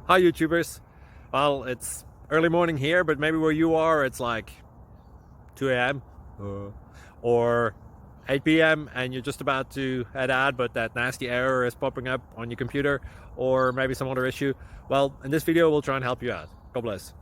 Hi YouTubers. Well, it's early morning here, but maybe where you are it's like 2 a.m. Or 8 p.m. and you're just about to head out, but that nasty error is popping up on your computer, or maybe some other issue. Well, in this video we'll try and help you out. God bless.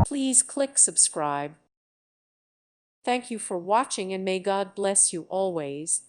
Please click subscribe. Thank you for watching and may God bless you always.